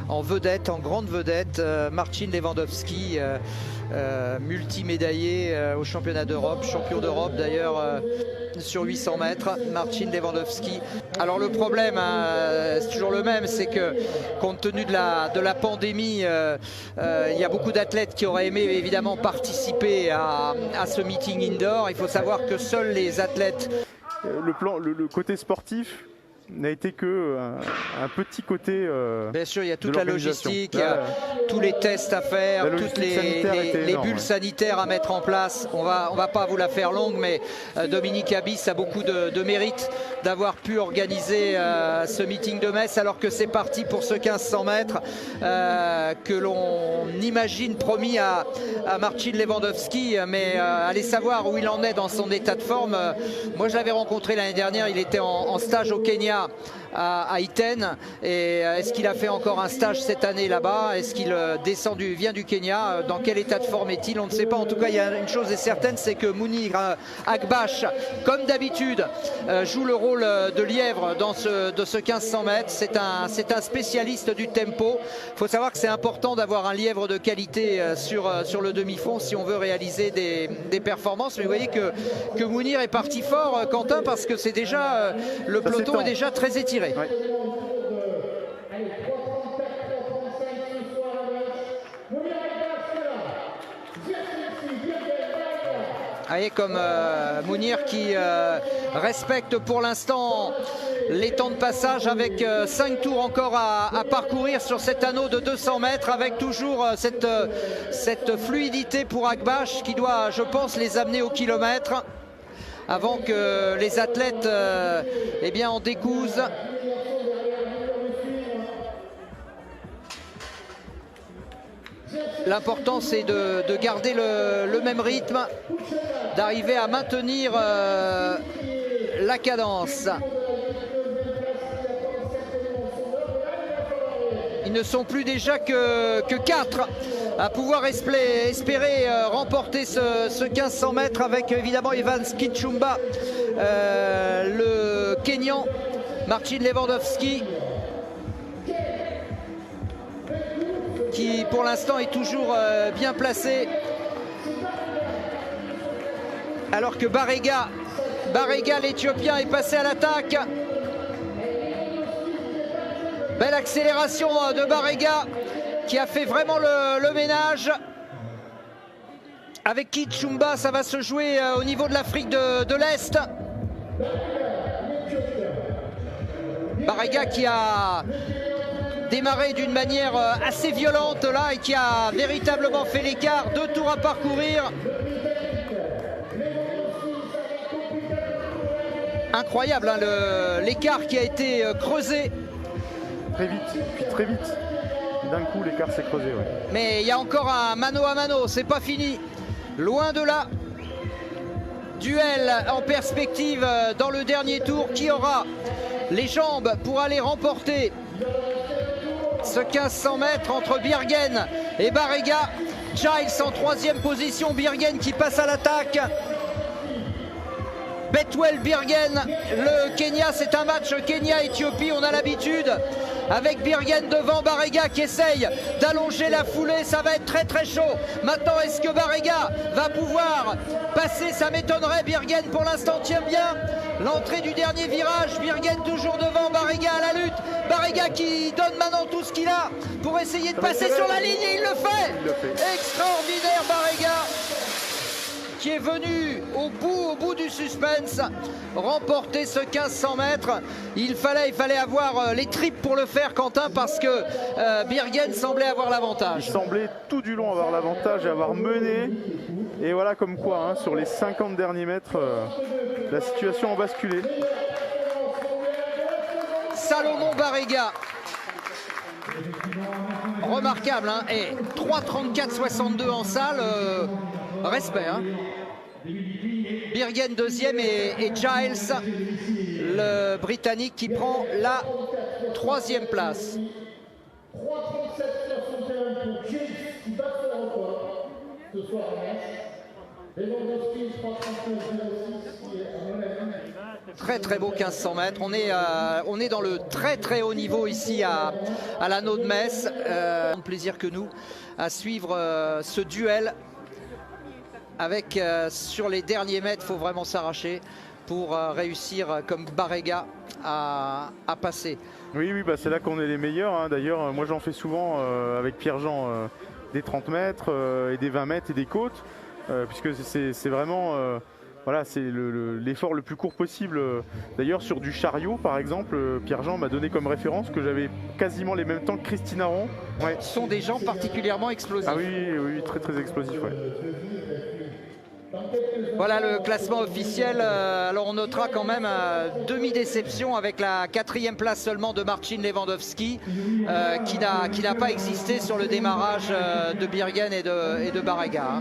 En vedette, en grande vedette, Marcin Lewandowski, multimédaillé au championnat d'Europe, champion d'Europe d'ailleurs sur 800 mètres, Marcin Lewandowski. Alors le problème, c'est toujours le même, c'est que compte tenu de la pandémie, il y a beaucoup d'athlètes qui auraient aimé évidemment participer à ce meeting indoor. Il faut savoir que seuls les athlètes... Le côté sportif n'a été que un petit côté bien sûr, il y a toute la logistique, il y a tous les tests à faire, toutes les bulles sanitaires à mettre en place. On va pas vous la faire longue, mais Dominique Habis a beaucoup de mérite d'avoir pu organiser ce meeting de Metz, alors que c'est parti pour ce 1500 mètres que l'on imagine promis à Marcin Lewandowski, mais allez savoir où il en est dans son état de forme. Moi, je l'avais rencontré l'année dernière, il était en stage au Kenya, à Iten, et est-ce qu'il a fait encore un stage cette année là-bas? Est-ce qu'il vient du Kenya? Dans quel état de forme est-il? On ne sait pas. En tout cas, il y a une chose est certaine, c'est que Mounir Akbash, comme d'habitude, joue le rôle de lièvre de ce 1500 mètres. C'est un spécialiste du tempo. Il faut savoir que c'est important d'avoir un lièvre de qualité sur le demi-fond si on veut réaliser des performances. Mais vous voyez que Mounir est parti fort, Quentin, parce que c'est déjà le peloton est déjà très étiré. Ouais. Vous voyez comme Mounir qui respecte pour l'instant les temps de passage, avec 5 tours encore à parcourir sur cet anneau de 200 mètres, avec toujours cette fluidité pour Akbash qui doit, je pense, les amener au kilomètre avant que les athlètes eh bien, en décousent. L'important, c'est de garder le même rythme, d'arriver à maintenir la cadence. Ils ne sont plus déjà que 4 à pouvoir espérer remporter ce 1500 mètres, avec évidemment Evans Kipchumba, le Kenyan, Marcin Lewandowski, qui pour l'instant est toujours bien placé, alors que Barega l'Éthiopien est passé à l'attaque. Belle accélération de Barega qui a fait vraiment le ménage. Avec Kipchumba, ça va se jouer au niveau de l'Afrique de l'Est. Barega qui a démarré d'une manière assez violente là et qui a véritablement fait l'écart. 2 tours à parcourir. Incroyable, hein, l'écart qui a été creusé. Très vite, puis très vite. D'un coup, l'écart s'est creusé. Ouais. Mais il y a encore un mano à mano, c'est pas fini. Loin de là. Duel en perspective dans le dernier tour. Qui aura les jambes pour aller remporter ce 1500 mètres entre Birgen et Barega? Giles en 3e position. Birgen qui passe à l'attaque. Betwell Birgen, le Kenya, c'est un match Kenya-Éthiopie, on a l'habitude. Avec Birgen devant, Barega qui essaye d'allonger la foulée, ça va être très très chaud. Maintenant, est-ce que Barega va pouvoir passer? Ça m'étonnerait. Birgen pour l'instant tient bien l'entrée du dernier virage. Birgen toujours devant, Barega à la lutte. Barega qui donne maintenant tout ce qu'il a pour essayer de passer sur la ligne, et il le fait. Extraordinaire Barega, qui est venu au bout du suspense, remporter ce 1500 mètres. Il fallait avoir les tripes pour le faire, Quentin, parce que Birgen semblait avoir l'avantage. Il semblait tout du long avoir l'avantage et avoir mené. Et voilà comme quoi, hein, sur les 50 derniers mètres, la situation a basculé. Salomon Barega. Remarquable, hein, et 3:34,62 en salle. Respect, hein. Birgen 2e et Giles, le Britannique, qui prend la 3e place. 3:37,61 pour Giles qui bat son record ce soir à Metz. Très très beau 1500 mètres. On est dans le très très haut niveau ici à l'anneau de Metz. Plaisir que nous à suivre ce duel avec sur les derniers mètres, il faut vraiment s'arracher pour réussir comme Barega à passer. Oui, bah, c'est là qu'on est les meilleurs, hein. D'ailleurs, moi j'en fais souvent avec Pierre-Jean des 30 mètres et des 20 mètres et des côtes, puisque c'est vraiment voilà, c'est l'effort le plus court possible. D'ailleurs, sur du chariot, par exemple, Pierre-Jean m'a donné comme référence que j'avais quasiment les mêmes temps que Christine Aron. Ouais. Ce sont des gens particulièrement explosifs. Ah oui, très très explosifs. Ouais. Voilà le classement officiel. Alors on notera quand même demi-déception avec la 4e place seulement de Marcin Lewandowski qui n'a pas existé sur le démarrage de Birgen et de Barega.